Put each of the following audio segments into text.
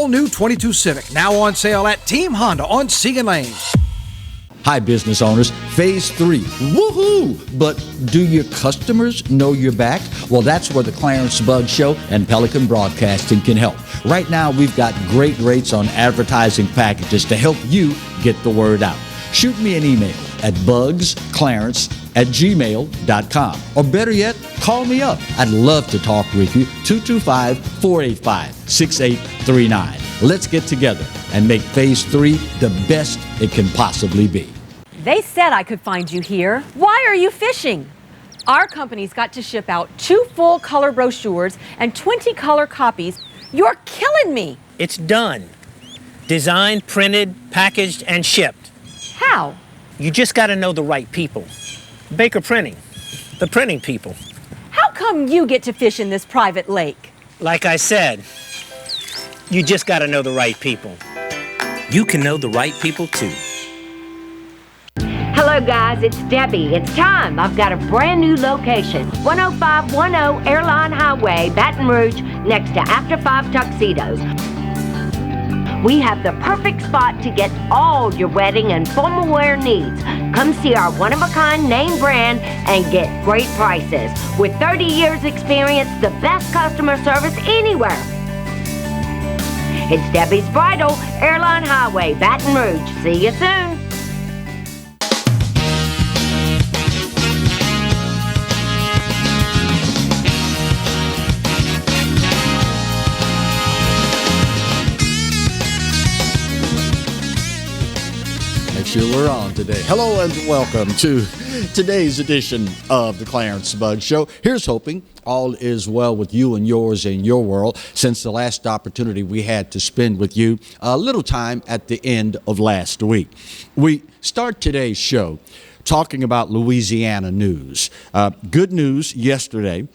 all-new 22 Civic, now on sale at Team Honda on Siegen Lane. Hi, business owners. Phase 3. Woohoo! But do your customers know you're back? Well, that's where the Clarence Bug Show and Pelican Broadcasting can help. Right now, we've got great rates on advertising packages to help you get the word out. Shoot me an email at bugsclarence@gmail.com. Or better yet, call me up. I'd love to talk with you. 225-485-6839. Let's get together and make Phase 3 the best it can possibly be. They said I could find you here. Why are you fishing? Our company's got to ship out 2 full color brochures and 20 color copies. You're killing me. It's done. Designed, printed, packaged, and shipped. How? You just got to know the right people. Baker Printing, the printing people. How come you get to fish in this private lake? Like I said, you just got to know the right people. You can know the right people too. Hello guys, it's Debbie. It's time. I've got a brand new location. 10510 Airline Highway, Baton Rouge, next to After 5 Tuxedos. We have the perfect spot to get all your wedding and formal wear needs. Come see our one-of-a-kind name brand and get great prices. With 30 years experience, the best customer service anywhere. It's Debbie's Bridal, Airline Highway, Baton Rouge. See you soon. Make sure we're on today. Hello and welcome to today's edition of the Clarence Bug Show. Here's hoping all is well with you and yours in your world since the last opportunity we had to spend with you a little time at the end of last week. We start today's show talking about Louisiana news. Good news yesterday,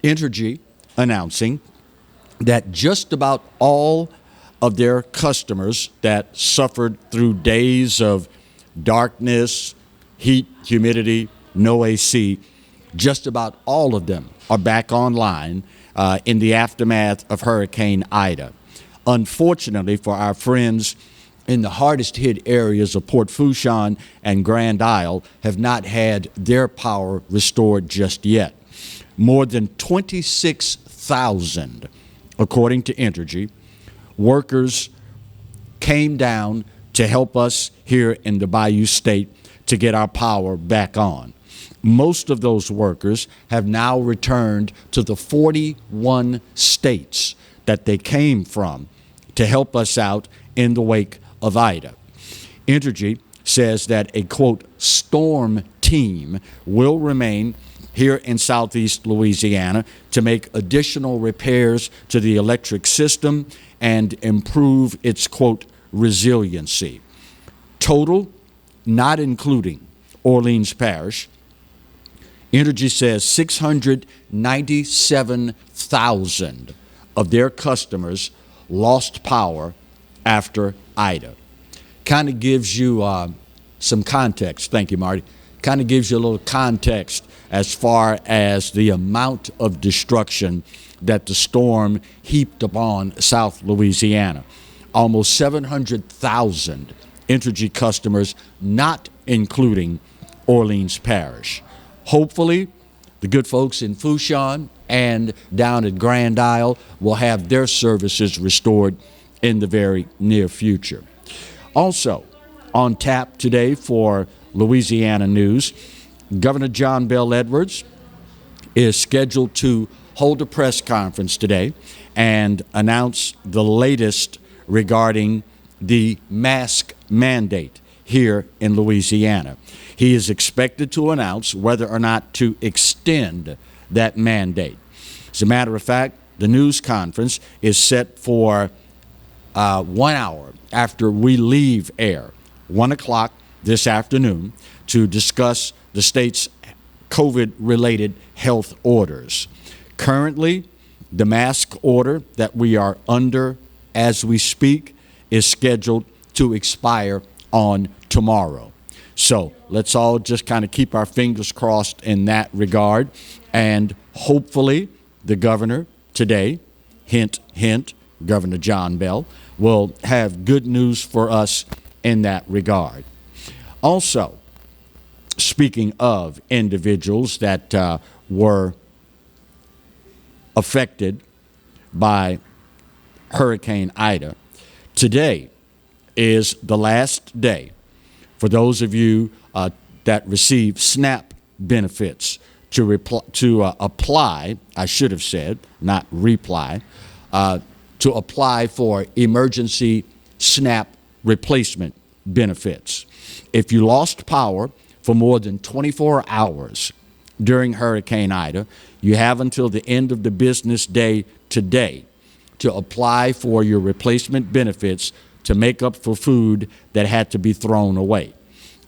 Entergy announcing that just about all of their customers that suffered through days of darkness, heat, humidity, no AC, just about all of them are back online in the aftermath of Hurricane Ida. Unfortunately for our friends in the hardest hit areas of Port Fourchon and Grand Isle have not had their power restored just yet. More than 26,000, according to Entergy, workers came down to help us here in the Bayou State to get our power back on. Most of those workers have now returned to the 41 states that they came from to help us out in the wake of Ida. Entergy says that a, quote, storm team will remain here in southeast Louisiana to make additional repairs to the electric system and improve its, quote, resiliency. Total, not including Orleans Parish, Entergy says 697,000 of their customers lost power after Ida. Kind of gives you some context. Thank you, Marty. Kind of gives you a little context as far as the amount of destruction that the storm heaped upon South Louisiana. Almost 700,000 Entergy customers, not including Orleans Parish. Hopefully, the good folks in Fourchon and down at Grand Isle will have their services restored in the very near future. Also, on tap today for Louisiana news, Governor John Bel Edwards is scheduled to hold a press conference today and announce the latest regarding the mask mandate here in Louisiana. He is expected to announce whether or not to extend that mandate. As a matter of fact, the news conference is set for 1 hour after we leave air, 1 o'clock this afternoon, to discuss the state's COVID-related health orders. Currently, the mask order that we are under as we speak is scheduled to expire on tomorrow. So let's all just kind of keep our fingers crossed in that regard. And hopefully the governor today, hint, hint, Governor John Bell, will have good news for us in that regard. Also, speaking of individuals that were affected by Hurricane Ida, today is the last day for those of you that receive SNAP benefits to apply, I should have said, not reply, to apply for emergency SNAP replacement benefits. If you lost power for more than 24 hours during Hurricane Ida, you have until the end of the business day today to apply for your replacement benefits to make up for food that had to be thrown away.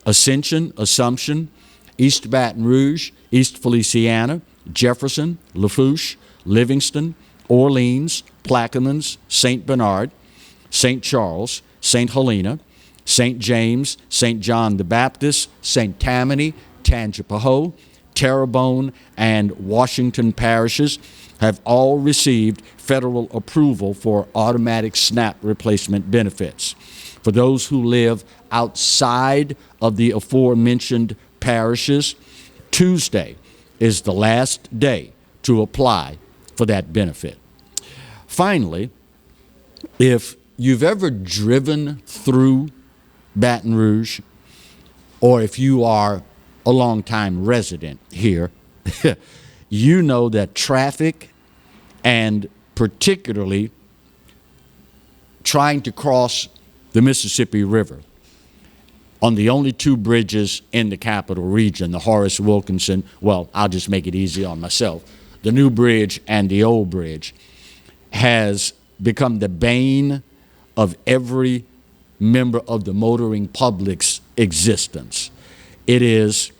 Ascension, Assumption, East Baton Rouge, East Feliciana, Jefferson, Lafourche, Livingston, Orleans, Plaquemines, St. Bernard, St. Charles, St. Helena, St. James, St. John the Baptist, St. Tammany, Tangipahoa, Terrebonne, and Washington parishes have all received federal approval for automatic SNAP replacement benefits. For those who live outside of the aforementioned parishes, Tuesday is the last day to apply for that benefit. Finally, if you've ever driven through Baton Rouge, or if you are a longtime resident here, you know that traffic, and particularly trying to cross the Mississippi River on the only two bridges in the capital region, the Horace Wilkinson, well, I'll just make it easy on myself, the new bridge and the old bridge, has become the bane of every member of the motoring public's existence. It is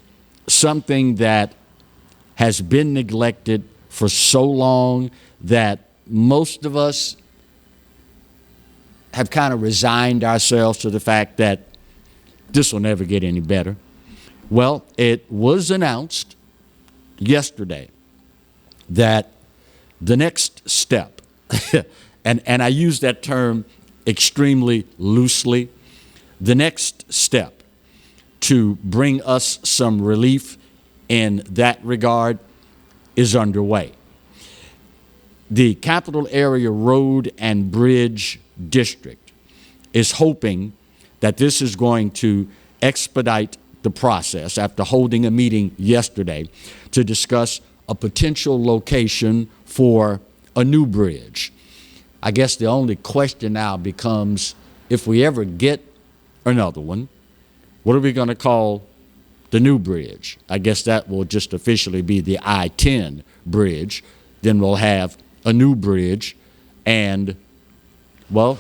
something that has been neglected for so long that most of us have kind of resigned ourselves to the fact that this will never get any better. Well, it was announced yesterday that the next step, and I use that term extremely loosely, the next step to bring us some relief in that regard is underway. The Capital Area Road and Bridge District is hoping that this is going to expedite the process after holding a meeting yesterday to discuss a potential location for a new bridge. I guess the only question now becomes, if we ever get another one, what are we going to call the new bridge? I guess that will just officially be the I-10 bridge. Then we'll have a new bridge. And, well,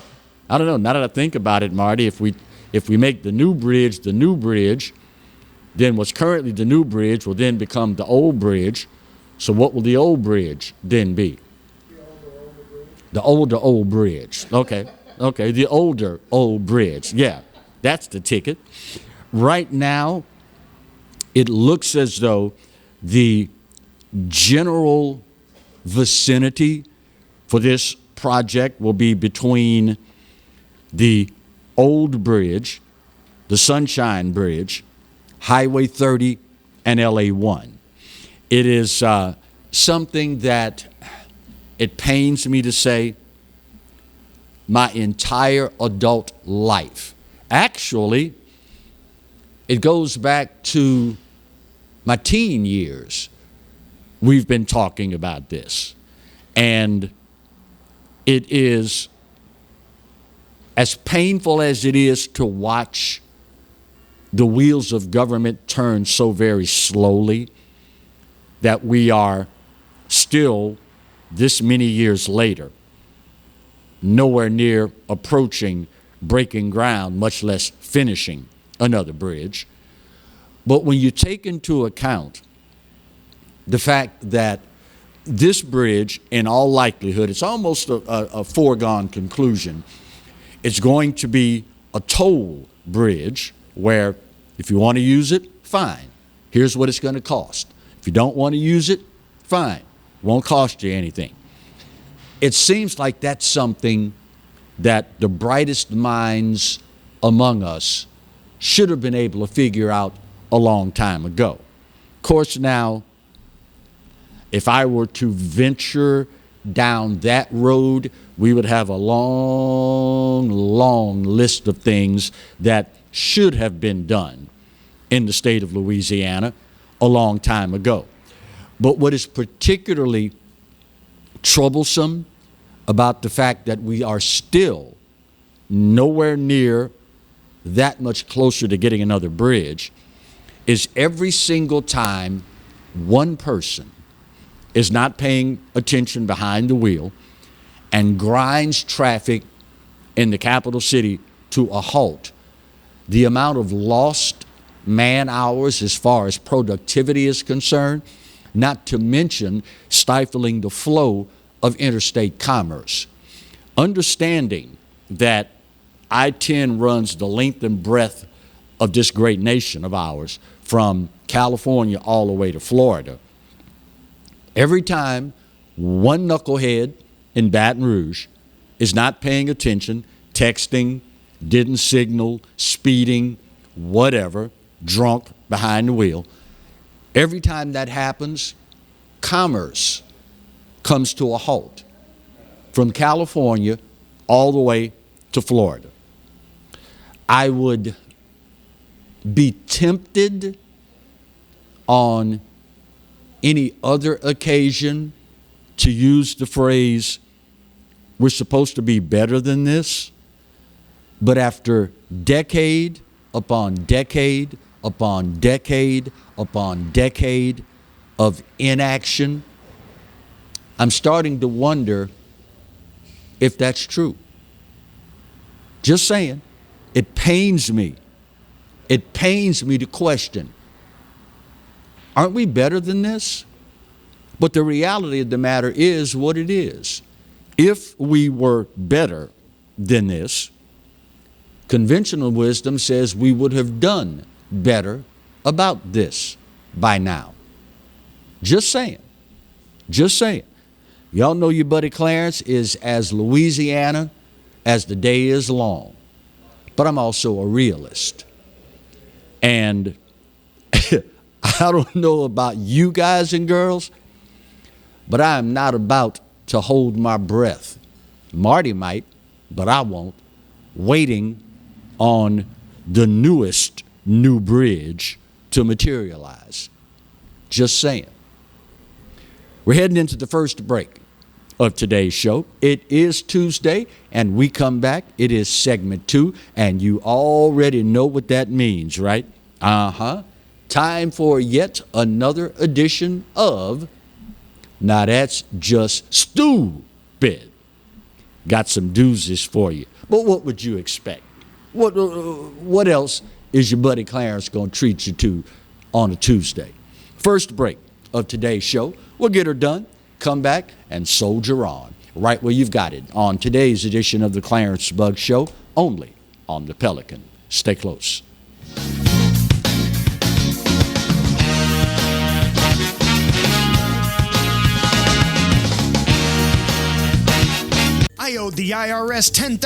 I don't know. Now that I think about it, Marty, if we make the new bridge, then what's currently the new bridge will then become the old bridge. So what will the old bridge then be? The older old bridge. Okay. Okay. The older old bridge. Yeah. That's the ticket. Right now, it looks as though the general vicinity for this project will be between the old bridge, the Sunshine Bridge, Highway 30, and LA 1. It is something that it pains me to say my entire adult life. Actually, it goes back to my teen years. We've been talking about this. And it is as painful as it is to watch the wheels of government turn so very slowly that we are still, this many years later, nowhere near approaching breaking ground, much less finishing another bridge. But when you take into account the fact that this bridge, in all likelihood, it's almost a foregone conclusion, it's going to be a toll bridge where if you want to use it, fine. Here's what it's going to cost. If you don't want to use it, fine. Won't cost you anything. It seems like that's something that the brightest minds among us should have been able to figure out a long time ago. Of course, now, if I were to venture down that road, we would have a long, long list of things that should have been done in the state of Louisiana a long time ago. But what is particularly troublesome about the fact that we are still nowhere near that much closer to getting another bridge is every single time one person is not paying attention behind the wheel and grinds traffic in the capital city to a halt, the amount of lost man hours as far as productivity is concerned, not to mention stifling the flow of interstate commerce. Understanding that I-10 runs the length and breadth of this great nation of ours, from California all the way to Florida, every time one knucklehead in Baton Rouge is not paying attention, texting, didn't signal, speeding, whatever, drunk behind the wheel, every time that happens, commerce comes to a halt from California all the way to Florida. I would be tempted on any other occasion to use the phrase, we're supposed to be better than this, but after decade upon decade upon decade upon decade of inaction, I'm starting to wonder if that's true. Just saying. It pains me. It pains me to question, aren't we better than this? But the reality of the matter is what it is. If we were better than this, conventional wisdom says we would have done better about this by now. Just saying. Just saying. Y'all know your buddy Clarence is as Louisiana as the day is long. But I'm also a realist. And I don't know about you guys and girls, but I am not about to hold my breath. Marty might, but I won't, waiting on the newest new bridge to materialize. Just saying. We're heading into the first break of today's show. It is Tuesday, and we come back. It is segment 2, and you already know what that means, right? Time for yet another edition of Now That's Just Stupid. Got some doozies for you. But what would you expect? What else is your buddy Clarence going to treat you to on a Tuesday? First break of today's show. We'll get her done, come back, and soldier on. Right where you've got it on today's edition of the Clarence Bug Show, only on the Pelican. Stay close. I owed the IRS $10,000.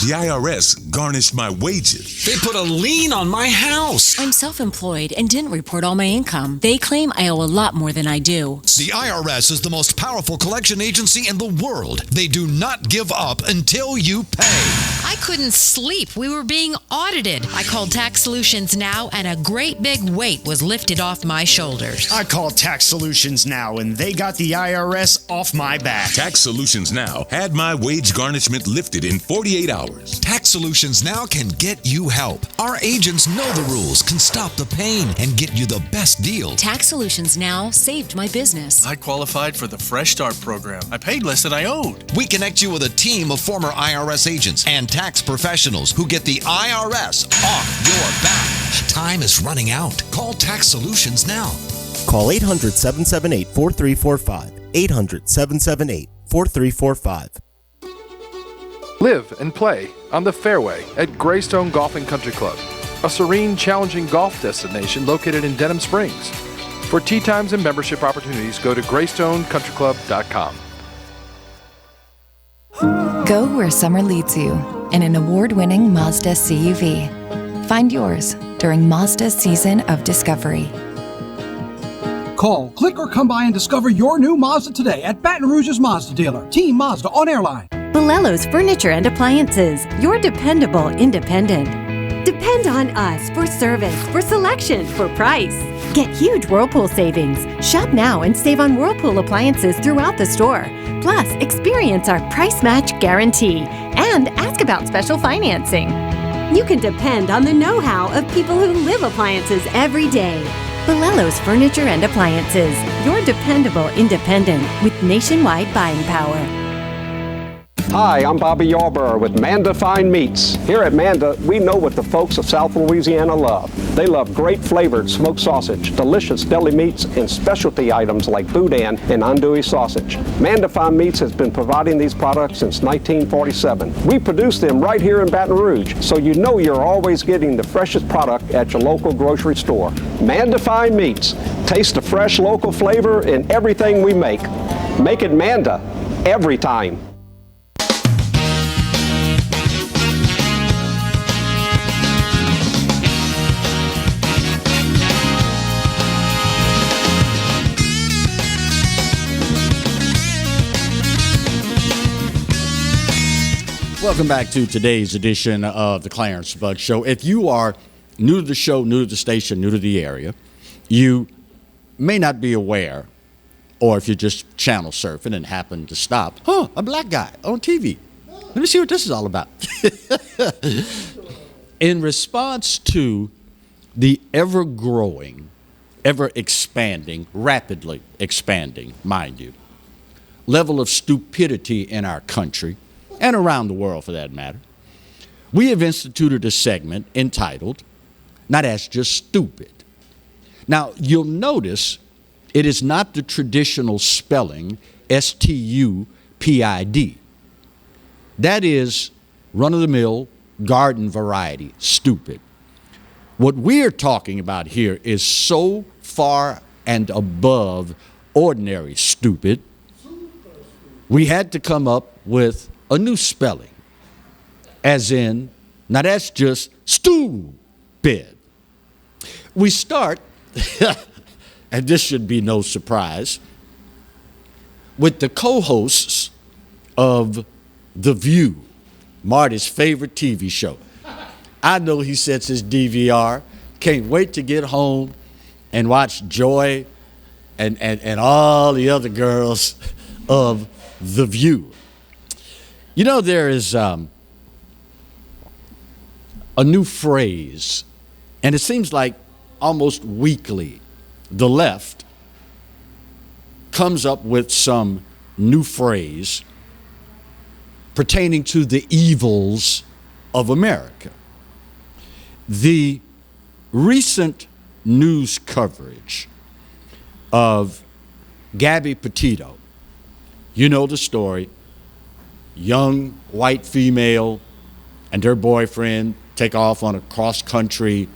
The IRS garnished my wages. They put a lien on my house. I'm self-employed and didn't report all my income. They claim I owe a lot more than I do. The IRS is the most powerful collection agency in the world. They do not give up until you pay. I couldn't sleep. We were being audited. I called Tax Solutions Now, and a great big weight was lifted off my shoulders. I called Tax Solutions Now, and they got the IRS off my back. Tax Solutions Now had my wage garnishment lifted in 48 hours. Tax Solutions Now can get you help. Our agents know the rules, can stop the pain, and get you the best deal. Tax Solutions Now saved my business. I qualified for the Fresh Start program. I paid less than I owed. We connect you with a team of former IRS agents and tax professionals who get the IRS off your back. Time is running out. Call Tax Solutions now. Call 800-778-4345. 800-778-4345. Live and play on the fairway at Greystone Golfing Country Club, a serene, challenging golf destination located in Denham Springs. For tee times and membership opportunities, go to GreystoneCountryClub.com. Go where summer leads you in an award-winning Mazda CUV. Find yours during Mazda's season of discovery. Call, click, or come by and discover your new Mazda today at Baton Rouge's Mazda dealer. Team Mazda on Airline. Bolello's Furniture and Appliances, your dependable independent. Depend on us for service, for selection, for price. Get huge Whirlpool savings. Shop now and save on Whirlpool appliances throughout the store. Plus, experience our price match guarantee and ask about special financing. You can depend on the know-how of people who live appliances every day. Bolello's Furniture and Appliances, your dependable independent with nationwide buying power. Hi, I'm Bobby Yarborough with Manda Fine Meats. Here at Manda, we know what the folks of South Louisiana love. They love great flavored smoked sausage, delicious deli meats, and specialty items like boudin and andouille sausage. Manda Fine Meats has been providing these products since 1947. We produce them right here in Baton Rouge, so you know you're always getting the freshest product at your local grocery store. Manda Fine Meats. Taste the fresh local flavor in everything we make. Make it Manda every time. Welcome back to today's edition of the Clarence Bud Show. If you are new to the show, new to the station, new to the area, you may not be aware, or if you're just channel surfing and happen to stop, a black guy on TV. Let me see what this is all about. In response to the ever-growing, ever-expanding, rapidly expanding, mind you, level of stupidity in our country, and around the world for that matter, we have instituted a segment entitled, Not That's Just Stupid. Now, you'll notice it is not the traditional spelling, S-T-U-P-I-D. That is run-of-the-mill, garden variety, stupid. What we're talking about here is so far and above ordinary stupid, we had to come up with a new spelling, as in, now that's just stupid. We start, and this should be no surprise, with the co-hosts of The View, Marty's favorite TV show. I know he sets his DVR, can't wait to get home and watch Joy and all the other girls of The View. You know, there is a new phrase, and it seems like almost weekly, the left comes up with some new phrase pertaining to the evils of America. The recent news coverage of Gabby Petito, you know the story. Young white female and her boyfriend take off on a cross-country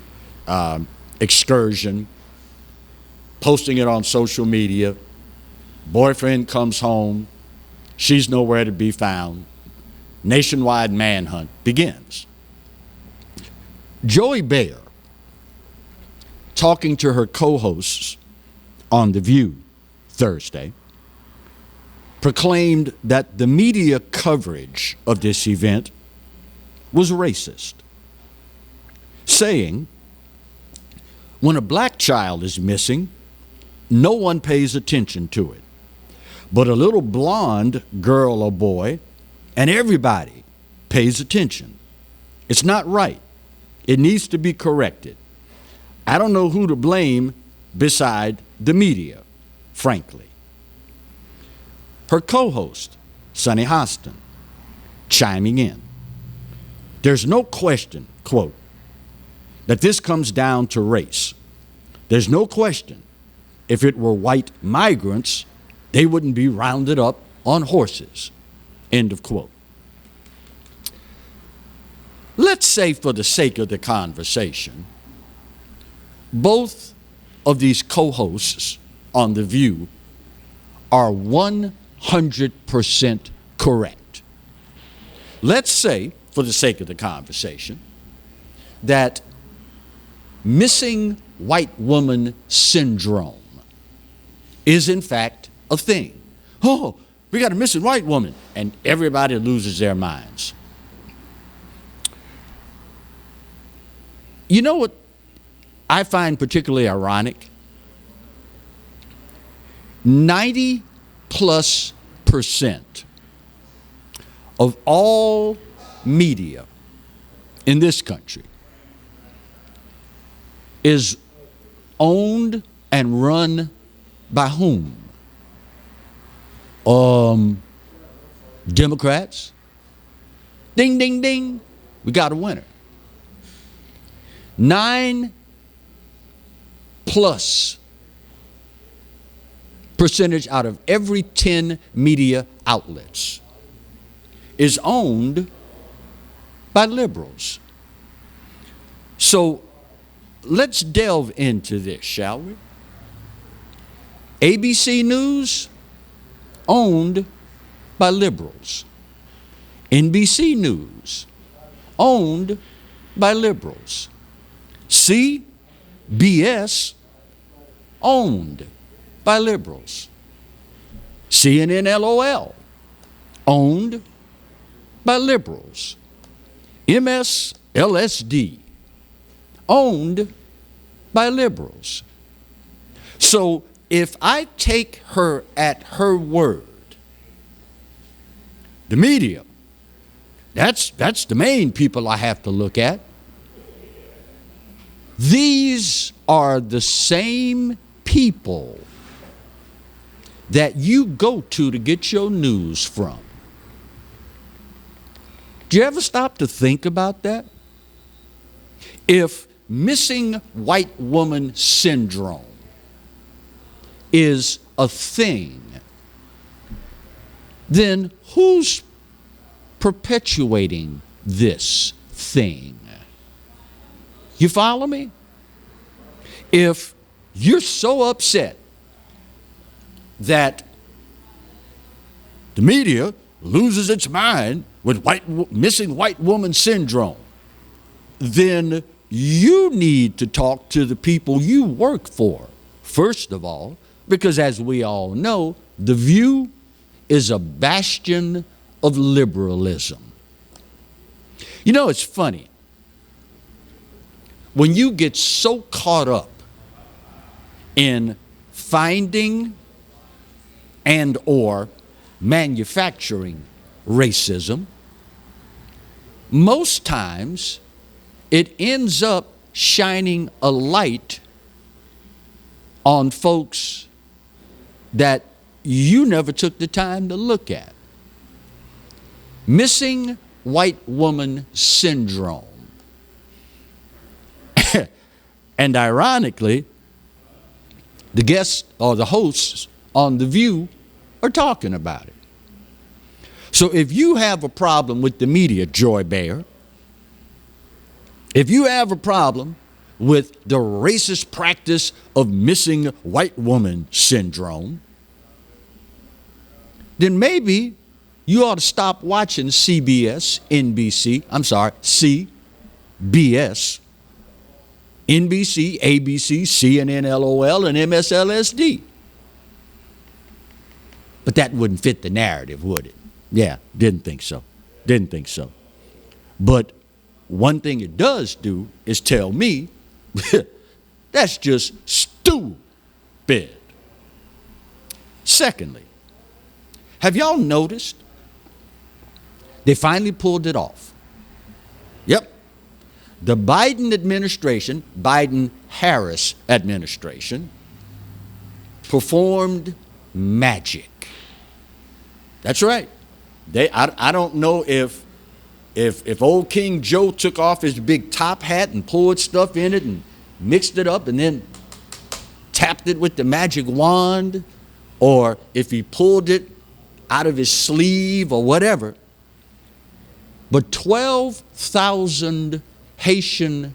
excursion, posting it on social media. Boyfriend comes home. She's nowhere to be found. Nationwide manhunt begins. Joy Behar, talking to her co-hosts on The View Thursday, proclaimed that the media coverage of this event was racist, saying, when a black child is missing, no one pays attention to it. But a little blonde girl or boy, and everybody pays attention. It's not right. It needs to be corrected. I don't know who to blame beside the media, frankly. Her co-host, Sunny Hostin, chiming in. There's no question, quote, that this comes down to race. There's no question if it were white migrants, they wouldn't be rounded up on horses, end of quote. Let's say, for the sake of the conversation, both of these co-hosts on The View are 100% correct. let's say, for the sake of the conversation, that missing white woman syndrome is in fact a thing. Oh, we got a missing white woman, and everybody loses their minds. You know what I find particularly ironic? 90+% of all media in this country is owned and run by whom? Democrats. Ding, ding, ding. We got a winner. 9+% out of every 10 media outlets is owned by liberals. So let's delve into this, shall we? ABC News, owned by liberals. NBC News, owned by liberals. CBS, owned by liberals. CNN LOL, owned by liberals. MSLSD, owned by liberals. So if I take her at her word, the media, that's the main people I have to look at. These are the same people that you go to get your news from. Do you ever stop to think about that? If missing white woman syndrome is a thing, then who's perpetuating this thing? You follow me? If you're so upset that the media loses its mind with missing white woman syndrome, then you need to talk to the people you work for, first of all, because as we all know, The View is a bastion of liberalism. You know, it's funny. When you get so caught up in finding and or manufacturing racism, most times it ends up shining a light on folks that you never took the time to look at. Missing white woman syndrome. And ironically, the guests or the hosts on The View are talking about it. So if you have a problem with the media, Joy Bear, if you have a problem with the racist practice of missing white woman syndrome, then maybe you ought to stop watching CBS, NBC, ABC, CNN, LOL, and MSLSD. But that wouldn't fit the narrative, would it? Yeah, didn't think so. But one thing it does do is tell me that's just stupid. Secondly, have y'all noticed they finally pulled it off? Yep. The Biden administration, Biden-Harris administration, performed magic. That's right. I don't know if old King Joe took off his big top hat and poured stuff in it and mixed it up and then tapped it with the magic wand, or if he pulled it out of his sleeve or whatever. But 12,000 Haitian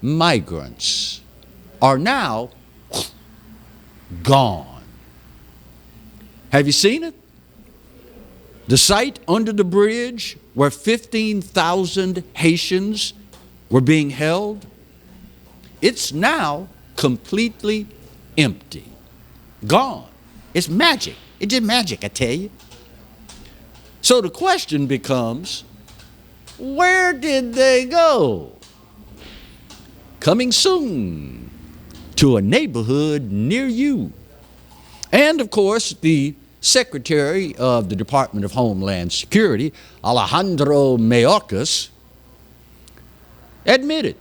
migrants are now gone. Have you seen it? The site under the bridge where 15,000 Haitians were being held, it's now completely empty. Gone. It's magic. It's just magic, I tell you. So the question becomes, where did they go? Coming soon to a neighborhood near you. And of course, the Secretary of the Department of Homeland Security, Alejandro Mayorkas, admitted,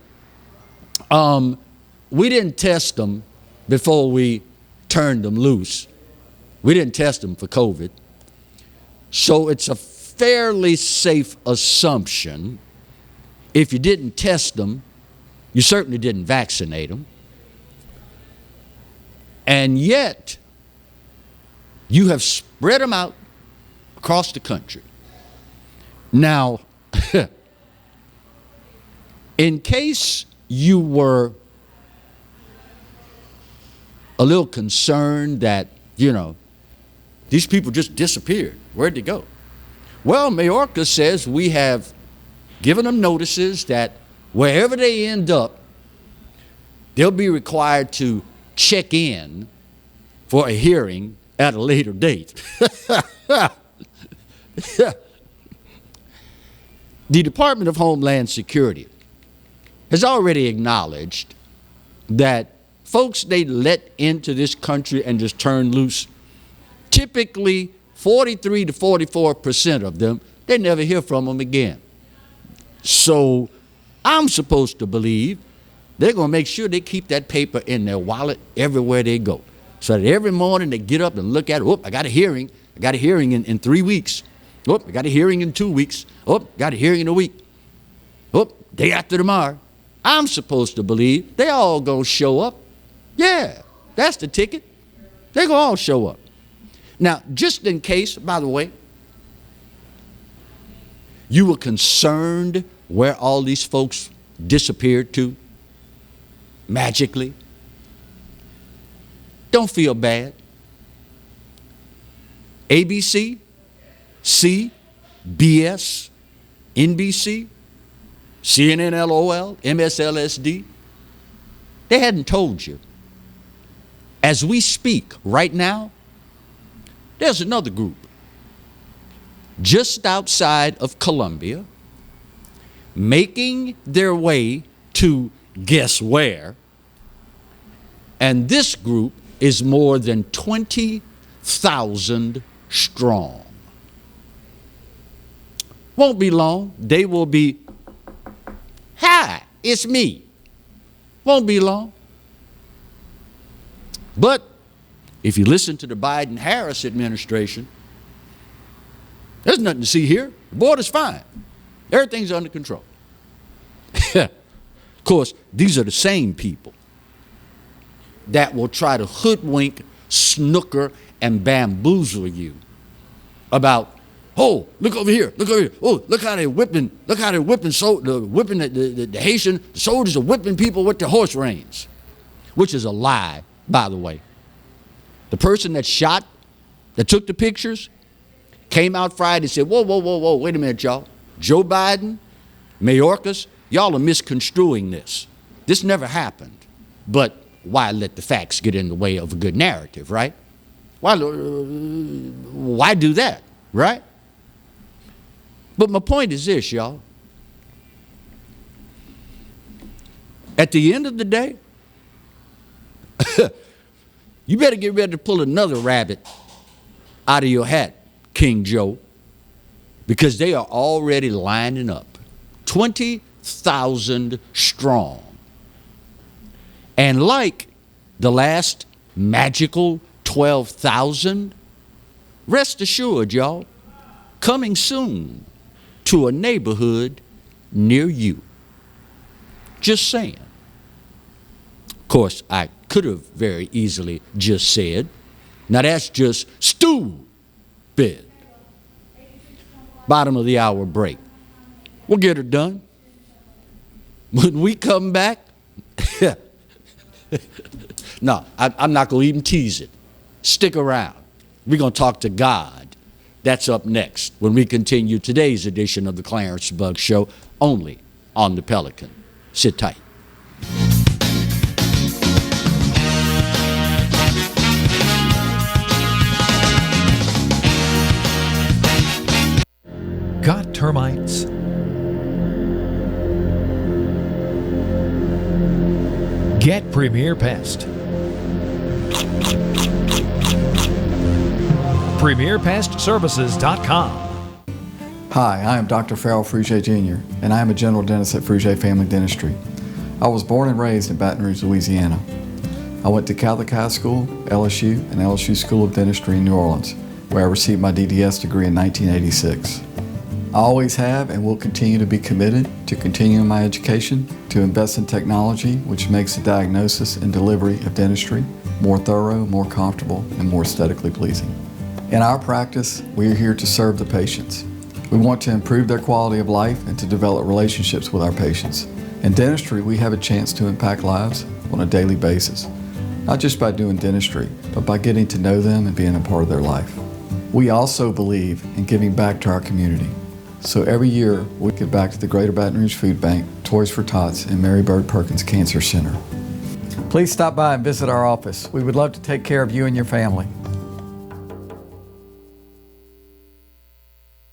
we didn't test them before we turned them loose. We didn't test them for COVID. So it's a fairly safe assumption, if you didn't test them, you certainly didn't vaccinate them. And yet, you have spread them out across the country. Now, in case you were a little concerned that, these people just disappeared, where'd they go? Well, Mayorkas says we have given them notices that wherever they end up, they'll be required to check in for a hearing at a later date. The Department of Homeland Security has already acknowledged that folks they let into this country and just turn loose, typically 43 to 44% of them, they never hear from them again. So I'm supposed to believe they're going to make sure they keep that paper in their wallet everywhere they go. So that every morning they get up and look at it. Oh, I got a hearing. I got a hearing in 3 weeks. Oh, I got a hearing in 2 weeks. Oh, got a hearing in a week. Oh, day after tomorrow. I'm supposed to believe they all going to show up. Yeah, that's the ticket. They're going to all show up. Now, just in case, by the way, you were concerned where all these folks disappeared to magically, don't feel bad. ABC, CBS, NBC, CNN LOL, MSLSD, they hadn't told you. As we speak right now, there's another group just outside of Columbia making their way to guess where, and this group is more than 20,000 strong. Won't be long. They will be, hi, it's me. Won't be long. But if you listen to the Biden-Harris administration, there's nothing to see here. The border's fine. Everything's under control. Of course, these are the same people that will try to hoodwink, snooker, and bamboozle you about, oh, look over here, look over here. Oh, look how they're whipping, the Haitian soldiers are whipping people with their horse reins, which is a lie, by the way. The person that took the pictures, came out Friday and said, whoa, wait a minute, y'all. Joe Biden, Mayorkas, y'all are misconstruing this. This never happened. But why let the facts get in the way of a good narrative, right? Why do that, right? But my point is this, y'all. At the end of the day, you better get ready to pull another rabbit out of your hat, King Joe, because they are already lining up. 20,000 strong. And like the last magical 12,000, rest assured, y'all, coming soon to a neighborhood near you. Just saying. Of course, I could have very easily just said, now that's just stupid. Bottom of the hour break. We'll get her done. When we come back, no, I'm not going to even tease it. Stick around. We're going to talk to God That's up next when we continue today's edition of the Clarence Bug Show, only on the Pelican. Sit tight. Got termites? Get Premier Pest. PremierPestServices.com. Hi, I am Dr. Farrell Frugier Jr., and I am a general dentist at Frugier Family Dentistry. I was born and raised in Baton Rouge, Louisiana. I went to Catholic High School, LSU, and LSU School of Dentistry in New Orleans, where I received my DDS degree in 1986. I always have and will continue to be committed to continuing my education, to invest in technology which makes the diagnosis and delivery of dentistry more thorough, more comfortable, and more aesthetically pleasing. In our practice, we are here to serve the patients. We want to improve their quality of life and to develop relationships with our patients. In dentistry, we have a chance to impact lives on a daily basis, not just by doing dentistry, but by getting to know them and being a part of their life. We also believe in giving back to our community. So every year, we give back to the Greater Baton Rouge Food Bank, Toys for Tots, and Mary Bird Perkins Cancer Center. Please stop by and visit our office. We would love to take care of you and your family.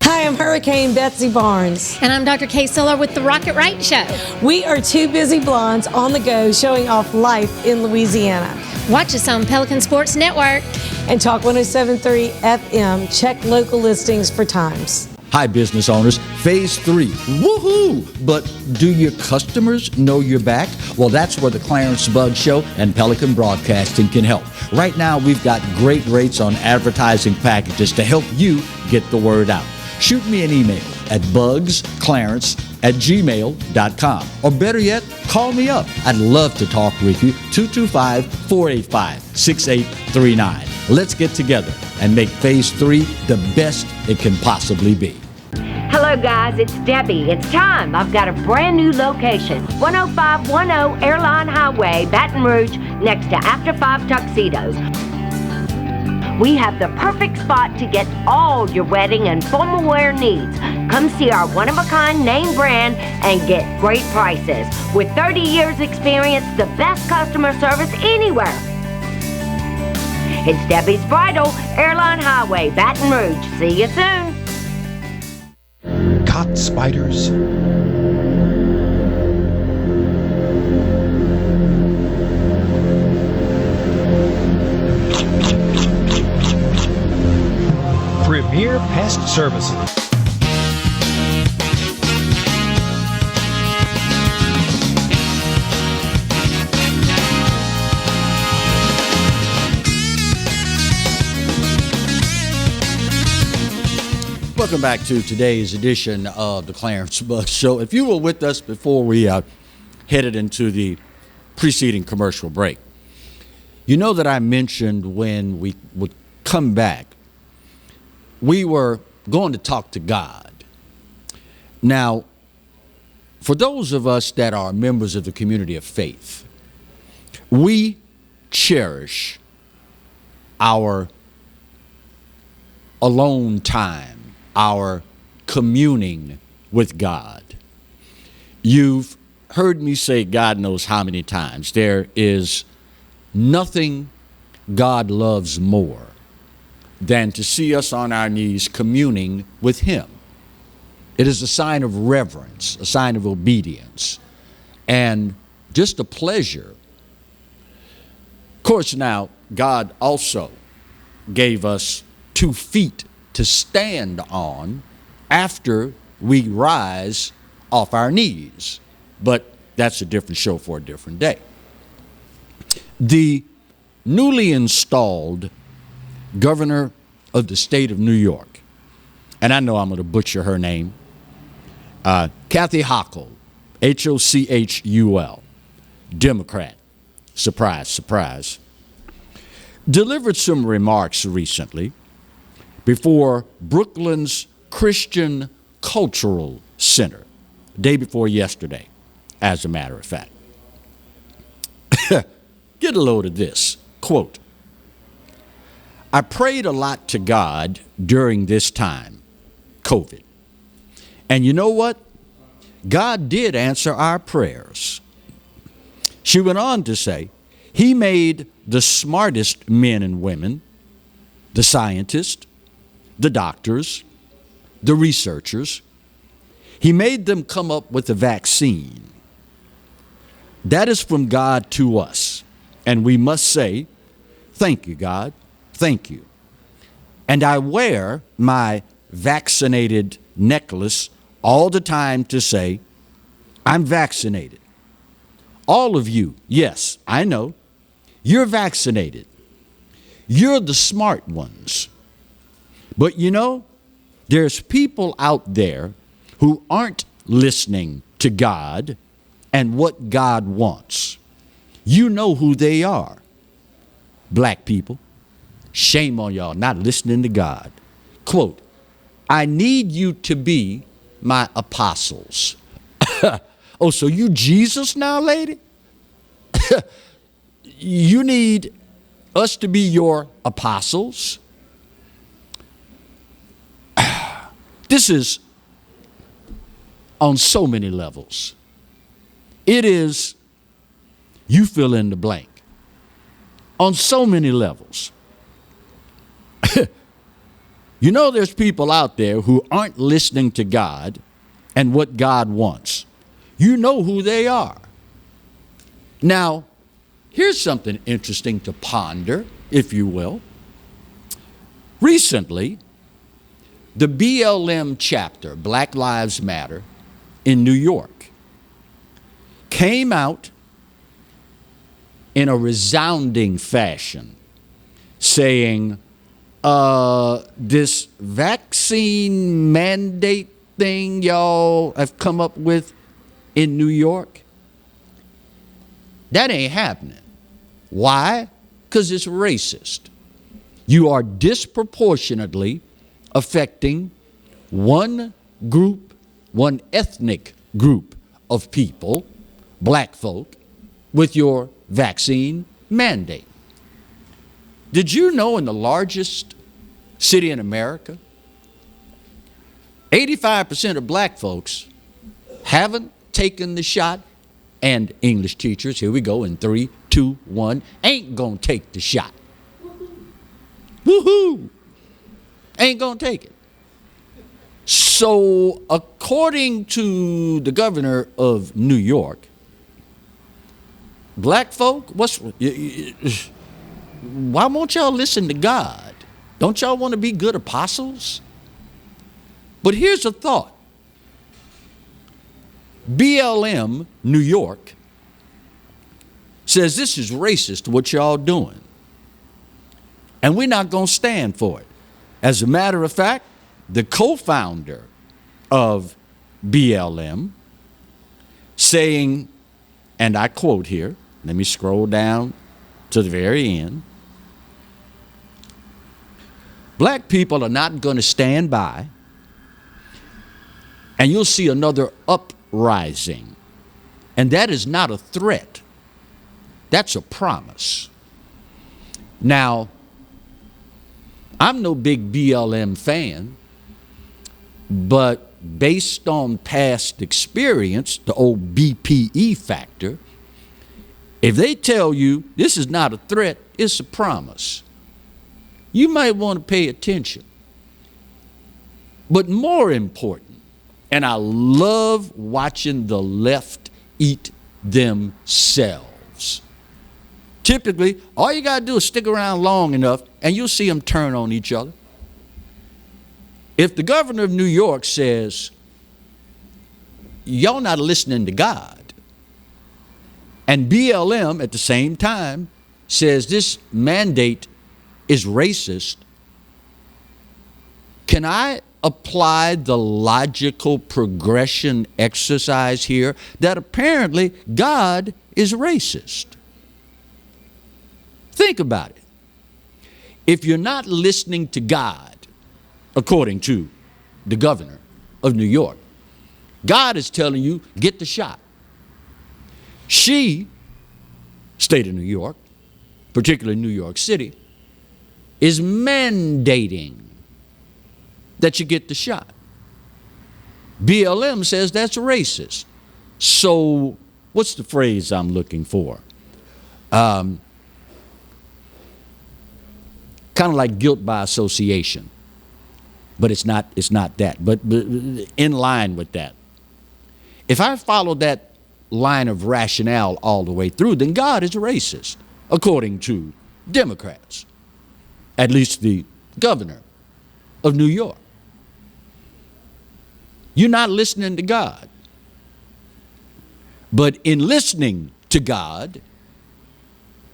Hi, I'm Hurricane Betsy Barnes. And I'm Dr. Kay Siller with The Rocket Right Show. We are two busy blondes on the go showing off life in Louisiana. Watch us on Pelican Sports Network. And Talk 107.3 FM. Check local listings for times. Hi, business owners. Phase 3. Woohoo! But do your customers know you're back? Well, that's where the Clarence Bug Show and Pelican Broadcasting can help. Right now, we've got great rates on advertising packages to help you get the word out. Shoot me an email at bugsclarence@gmail.com. Or better yet, call me up. I'd love to talk with you. 225-485-6839. Let's get together and make Phase 3 the best it can possibly be. Hello guys, it's Debbie. It's time. I've got a brand new location. 10510 Airline Highway, Baton Rouge, next to After 5 Tuxedos. We have the perfect spot to get all your wedding and formal wear needs. Come see our one-of-a-kind name brand and get great prices. With 30 years experience, the best customer service anywhere. It's Debbie's Bridal, Airline Highway, Baton Rouge. See you soon. Caught spiders? Premier Pest Services. Welcome back to today's edition of the Clarence Bug Show. If you were with us before we headed into the preceding commercial break, you know that I mentioned when we would come back, we were going to talk to God. Now, for those of us that are members of the community of faith, we cherish our alone time, our communing with God. You've heard me say God knows how many times. There is nothing God loves more than to see us on our knees communing with Him. It is a sign of reverence, a sign of obedience, and just a pleasure. Of course, now, God also gave us 2 feet to stand on after we rise off our knees. But that's a different show for a different day. The newly installed governor of the state of New York, and I know I'm going to butcher her name, Kathy Hochul, Hochul, Democrat, surprise, surprise, delivered some remarks recently before Brooklyn's Christian Cultural Center, day before yesterday, as a matter of fact. Get a load of this. Quote, I prayed a lot to God during this time, COVID. And you know what? God did answer our prayers. She went on to say, He made the smartest men and women, the scientists, the doctors, the researchers. He made them come up with a vaccine. That is from God to us. And we must say, thank you, God. Thank you. And I wear my vaccinated necklace all the time to say, I'm vaccinated. All of you, yes, I know, you're vaccinated. You're the smart ones. But you know, there's people out there who aren't listening to God and what God wants. You know who they are. Black people. Shame on y'all not listening to God. Quote, I need you to be my apostles. Oh, so you Jesus now, lady? You need us to be your apostles? This is on so many levels. It is, you fill in the blank, on so many levels. You know, there's people out there who aren't listening to God and what God wants. You know who they are. Now, here's something interesting to ponder, if you will. Recently, the BLM chapter, Black Lives Matter, in New York, came out in a resounding fashion saying, this vaccine mandate thing y'all have come up with in New York, that ain't happening. Why? Because it's racist. You are disproportionately affecting one group, one ethnic group of people, black folk, with your vaccine mandate. Did you know in the largest city in America, 85% of black folks haven't taken the shot, and English teachers, here we go in 3, 2, 1, ain't gonna take the shot. Woohoo! Ain't gonna take it. So according to the governor of New York, black folk, why won't y'all listen to God? Don't y'all want to be good apostles? But here's a thought. BLM New York says this is racist what y'all doing. And we're not going to stand for it. As a matter of fact, the co-founder of BLM saying, and I quote here, let me scroll down to the very end, black people are not going to stand by and you'll see another uprising. And that is not a threat. That's a promise. Now, I'm no big BLM fan, but based on past experience, the old BPE factor, if they tell you this is not a threat, it's a promise, you might want to pay attention. But more important, and I love watching the left eat themselves. Typically, all you got to do is stick around long enough and you'll see them turn on each other. If the governor of New York says, y'all not listening to God, and BLM at the same time says this mandate is racist, can I apply the logical progression exercise here that apparently God is racist? Think about it. If you're not listening to God, according to the governor of New York, God is telling you, get the shot. She, state of New York, particularly New York City, is mandating that you get the shot. BLM says that's racist. So what's the phrase I'm looking for? Kind of like guilt by association. But it's not that. But in line with that. If I follow that line of rationale all the way through, then God is a racist, according to Democrats. At least the governor of New York. You're not listening to God. But in listening to God,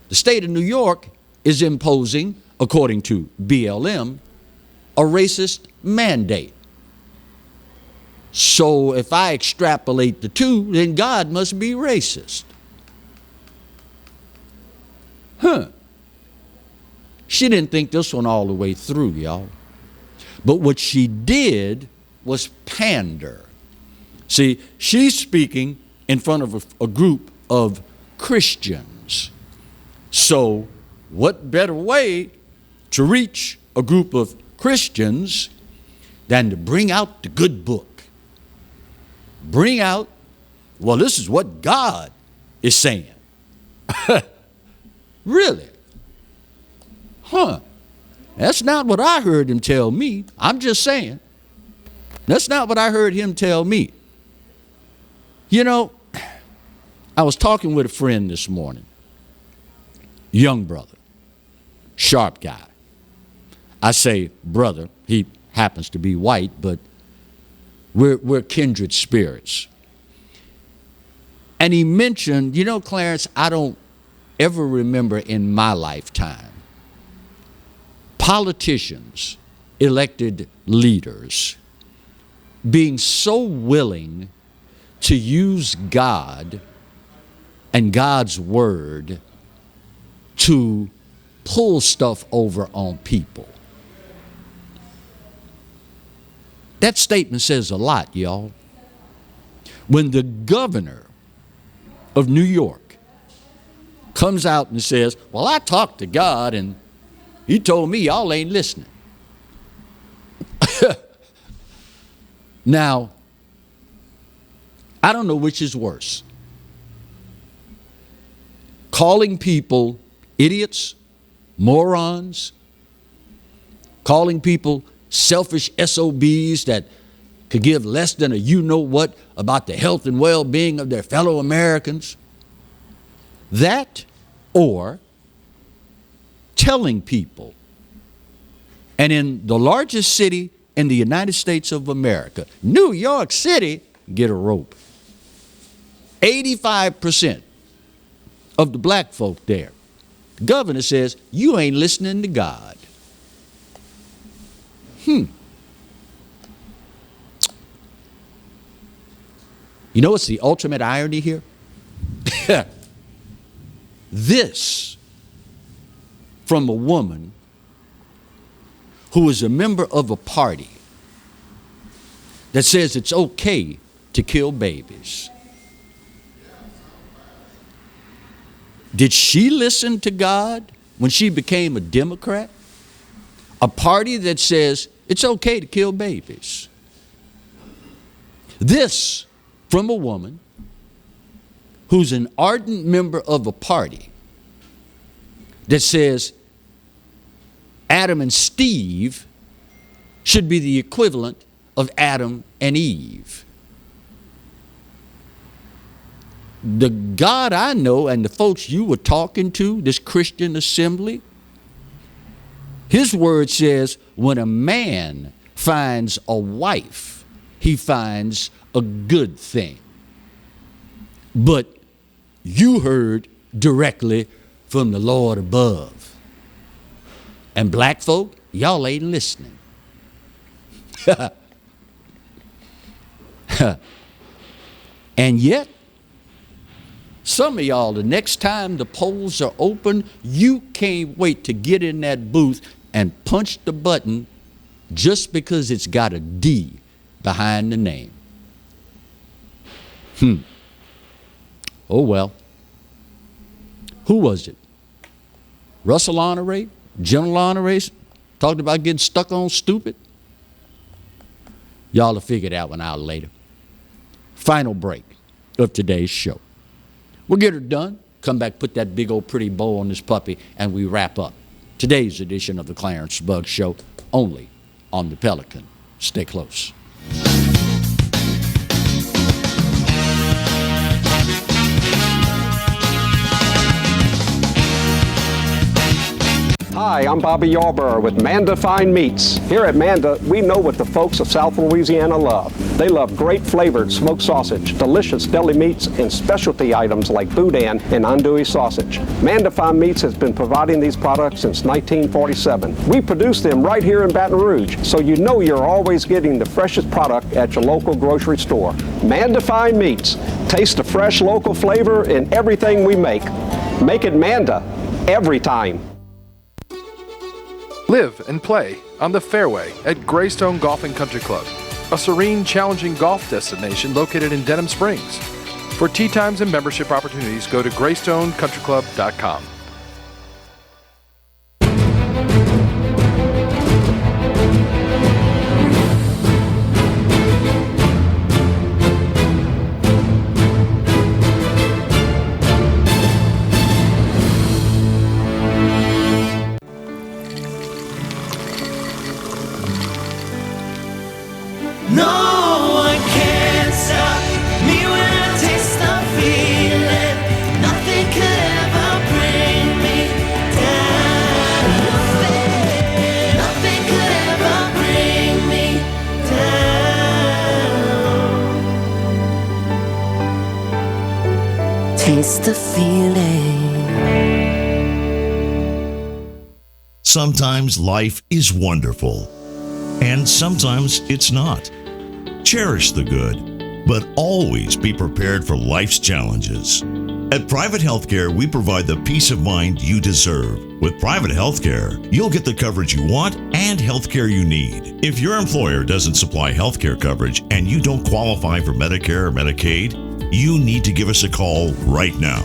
the state of New York is imposing, according to BLM, a racist mandate. So if I extrapolate the two, then God must be racist. She didn't think this one all the way through, y'all. But what she did was pander. See, she's speaking in front of a group of Christians. So what better way to reach a group of Christians than to bring out the good book? Bring out, well, this is what God is saying. Really? That's not what I heard him tell me. I'm just saying. That's not what I heard him tell me. You know, I was talking with a friend this morning. Young brother. Sharp guy. I say brother. He happens to be white, but we're kindred spirits. And he mentioned, you know, Clarence, I don't ever remember in my lifetime politicians, elected leaders, being so willing to use God and God's word to pull stuff over on people. That statement says a lot, y'all. When the governor of New York comes out and says, well, I talked to God and he told me y'all ain't listening. Now, I don't know which is worse. Calling people idiots, morons, calling people selfish SOBs that could give less than a you-know-what about the health and well-being of their fellow Americans. That, or telling people, and in the largest city in the United States of America, New York City, get a rope. 85% of the black folk there. The governor says, you ain't listening to God. You know what's the ultimate irony here? This from a woman who is a member of a party that says it's okay to kill babies. Did she listen to God when she became a Democrat? A party that says it's okay to kill babies. This from a woman who's an ardent member of a party that says Adam and Steve should be the equivalent of Adam and Eve. The God I know and the folks you were talking to, this Christian assembly, his word says when a man finds a wife, he finds a good thing. But you heard directly from the Lord above. And black folk, y'all ain't listening. And yet, some of y'all, the next time the polls are open, you can't wait to get in that booth and punch the button just because it's got a D behind the name. Oh well. Who was it? Russell Honoré? General Honoré? Talked about getting stuck on stupid. Y'all will figure that one out later. Final break of today's show. We'll get her done. Come back, put that big old pretty bow on this puppy, and we wrap up today's edition of the Clarence Bug Show, only on the Pelican. Stay close. Hi, I'm Bobby Yarborough with Manda Fine Meats. Here at Manda, we know what the folks of South Louisiana love. They love great flavored smoked sausage, delicious deli meats, and specialty items like boudin and andouille sausage. Manda Fine Meats has been providing these products since 1947. We produce them right here in Baton Rouge, so you know you're always getting the freshest product at your local grocery store. Manda Fine Meats. Taste the fresh local flavor in everything we make. Make it Manda every time. Live and play on the fairway at Greystone Golf and Country Club, a serene, challenging golf destination located in Denham Springs. For tee times and membership opportunities, go to greystonecountryclub.com. No one can stop me when I taste the feeling. Nothing could ever bring me down. Nothing could ever bring me down. Taste the feeling. Sometimes life is wonderful, and sometimes it's not. Cherish the good, but always be prepared for life's challenges. At Private Healthcare, we provide the peace of mind you deserve. With Private Healthcare, you'll get the coverage you want and healthcare you need. If your employer doesn't supply healthcare coverage and you don't qualify for Medicare or Medicaid, you need to give us a call right now.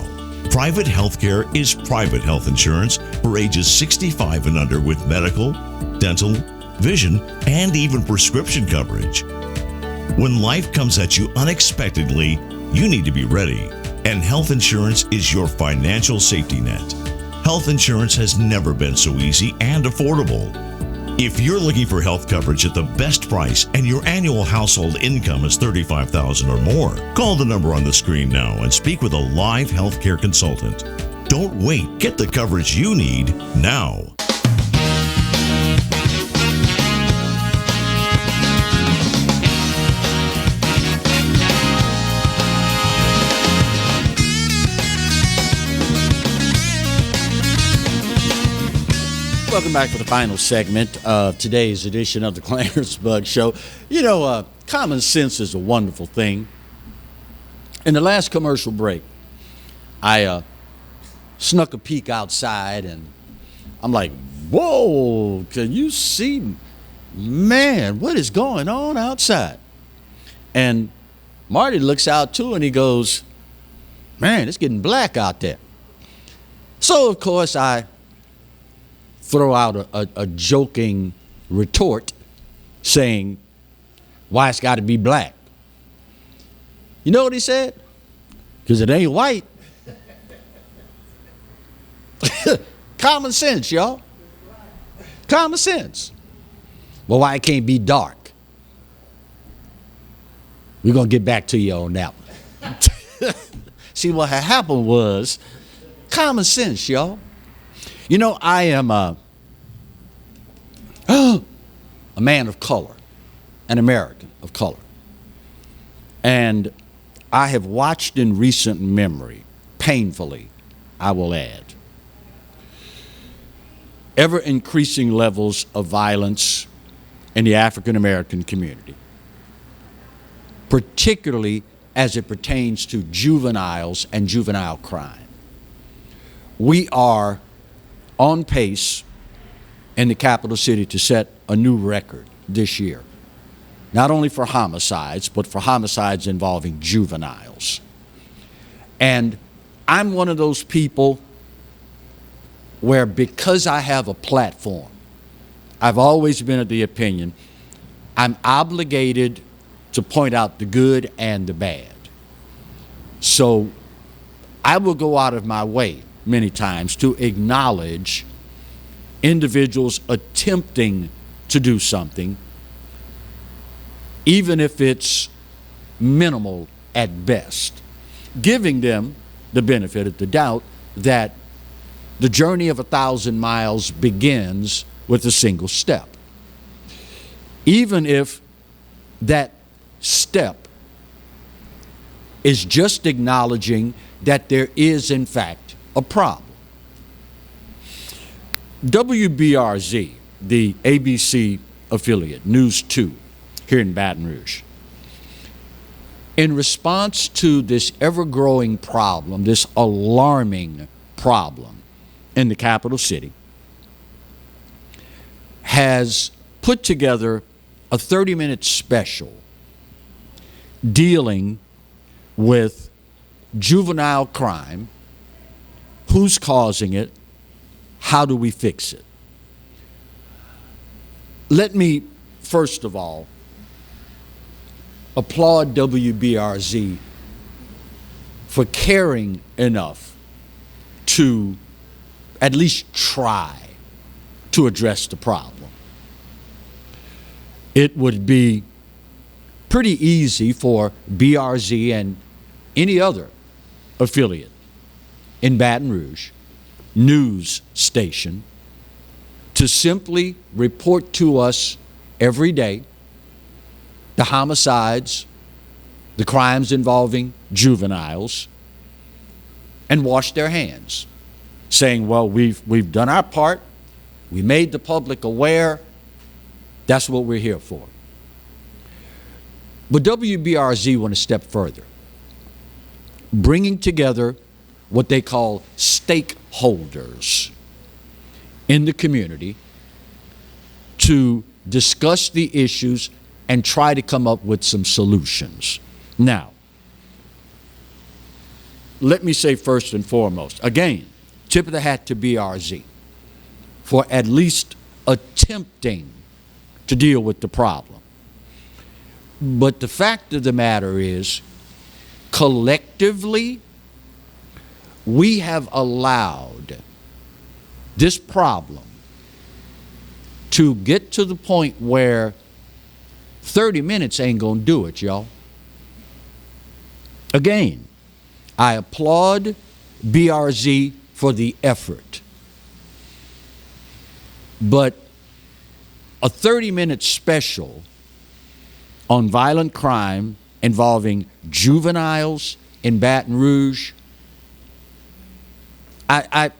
Private Healthcare is private health insurance for ages 65 and under with medical, dental, vision, and even prescription coverage. When life comes at you unexpectedly, you need to be ready, and health insurance is your financial safety net. Health insurance has never been so easy and affordable. If you're looking for health coverage at the best price and your annual household income is $35,000 or more, call the number on the screen now and speak with a live healthcare consultant. Don't wait. Get the coverage you need now. Welcome back to the final segment of today's edition of the Clarence Bug Show. You know, common sense is a wonderful thing. In the last commercial break, I snuck a peek outside, and I'm like, whoa, can you see, man, what is going on outside? And Marty looks out too, and he goes, man, it's getting black out there. So, of course, I throw out a joking retort saying, why it's got to be black? You know what he said? Because it ain't white. Common sense, y'all. Common sense. Well, why it can't be dark? We're going to get back to you on that one. See, what had happened was common sense, y'all. You know, I am a man of color, an American of color. And I have watched in recent memory, painfully, I will add, ever increasing levels of violence in the African American community, particularly as it pertains to juveniles and juvenile crime. We are on pace in the capital city to set a new record this year, not only for homicides, but for homicides involving juveniles. And I'm one of those people where, because I have a platform, I've always been of the opinion I'm obligated to point out the good and the bad. So I will go out of my way many times to acknowledge individuals attempting to do something, even if it's minimal at best, giving them the benefit of the doubt that the journey of 1,000 miles begins with a single step. Even if that step is just acknowledging that there is, in fact, a problem. WBRZ, the ABC affiliate, News 2, here in Baton Rouge, in response to this ever-growing problem, this alarming problem in the capital city, has put together a 30-minute special dealing with juvenile crime, who's causing it, how do we fix it? Let me, first of all, applaud WBRZ for caring enough to at least try to address the problem. It would be pretty easy for BRZ and any other affiliate in Baton Rouge news station to simply report to us every day the homicides, the crimes involving juveniles, and wash their hands, saying, well, we've done our part, we made the public aware, that's what we're here for. But WBRZ went a step further, bringing together what they call stakeholders in the community to discuss the issues and try to come up with some solutions. Now, let me say first and foremost, again, tip of the hat to BRZ for at least attempting to deal with the problem. But the fact of the matter is, collectively, we have allowed this problem to get to the point where 30 minutes ain't gonna do it, y'all. Again, I applaud BRZ for the effort. But a 30-minute special on violent crime involving juveniles in Baton Rouge, I'm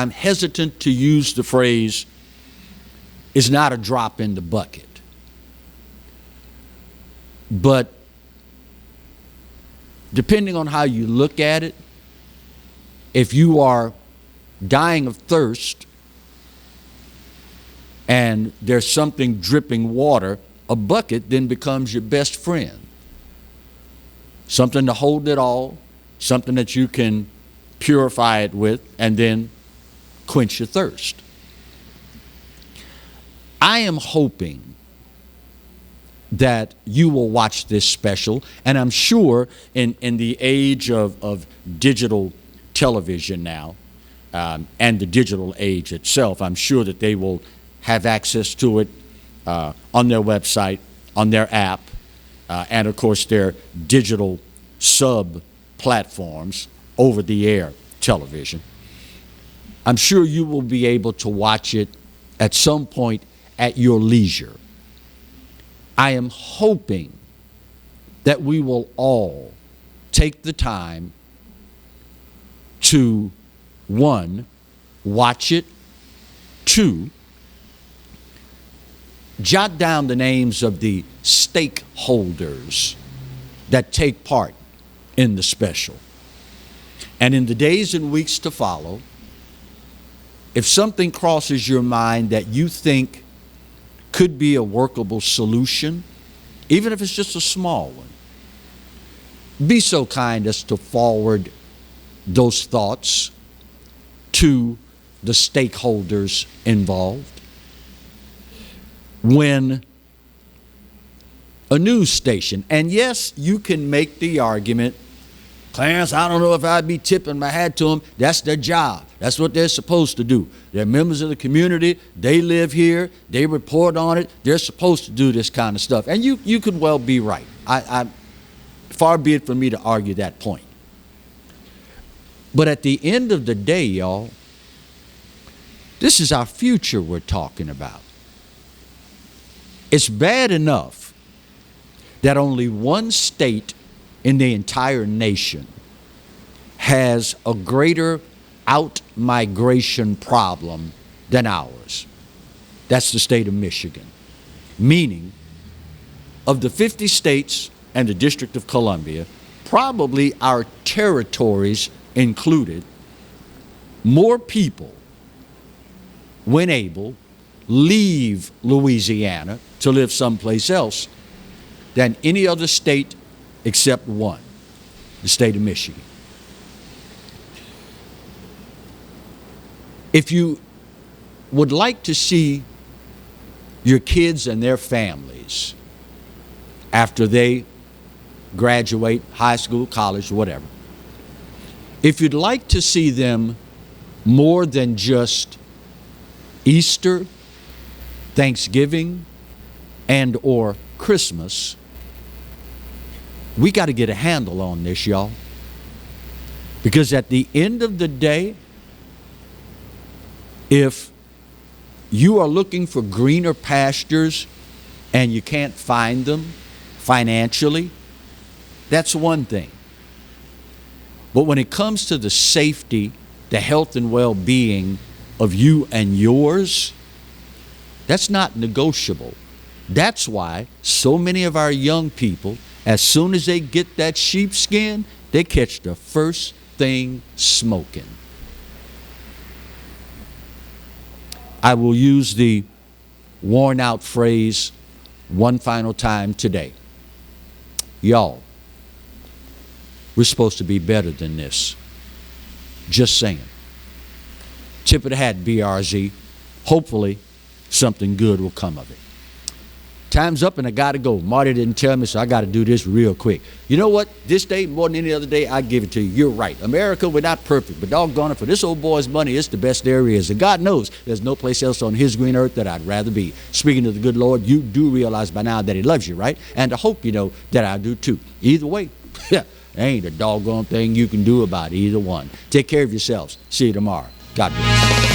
hesitant to use the phrase, is not a drop in the bucket. But depending on how you look at it, if you are dying of thirst and there's something dripping water, a bucket then becomes your best friend. Something to hold it all, something that you can purify it with, and then quench your thirst. I am hoping that you will watch this special, and I'm sure in the age of digital television now, and the digital age itself, I'm sure that they will have access to it on their website, on their app, and of course their digital sub-platforms, over-the-air television. I'm sure you will be able to watch it at some point at your leisure. I am hoping that we will all take the time to, one, watch it, two, jot down the names of the stakeholders that take part in the special. And in the days and weeks to follow, if something crosses your mind that you think could be a workable solution, even if it's just a small one, be so kind as to forward those thoughts to the stakeholders involved. When a news station, and yes, you can make the argument, Clarence, I don't know if I'd be tipping my hat to them. That's their job. That's what they're supposed to do. They're members of the community. They live here. They report on it. They're supposed to do this kind of stuff. And you could well be right. Far be it from me to argue that point. But at the end of the day, y'all, this is our future we're talking about. It's bad enough that only one state in the entire nation has a greater out-migration problem than ours. That's the state of Michigan. Meaning, of the 50 states and the District of Columbia, probably our territories included, more people, when able, leave Louisiana to live someplace else than any other state except one, the state of Michigan. If you would like to see your kids and their families after they graduate high school, college, whatever, if you'd like to see them more than just Easter, Thanksgiving, and or Christmas, we got to get a handle on this, y'all. Because at the end of the day, if you are looking for greener pastures and you can't find them financially, that's one thing. But when it comes to the safety, the health and well-being of you and yours, that's not negotiable. That's why so many of our young people, as soon as they get that sheepskin, they catch the first thing smoking. I will use the worn out phrase one final time today. Y'all, we're supposed to be better than this. Just saying. Tip of the hat, BRZ. Hopefully something good will come of it. Time's up and I got to go. Marty didn't tell me, so I got to do this real quick. You know what? This day, more than any other day, I give it to you. You're right. America, we're not perfect, but doggone it, for this old boy's money, it's the best there is. And God knows there's no place else on his green earth that I'd rather be. Speaking of the good Lord, you do realize by now that he loves you, right? And I hope you know that I do too. Either way, there ain't a doggone thing you can do about either one. Take care of yourselves. See you tomorrow. God bless.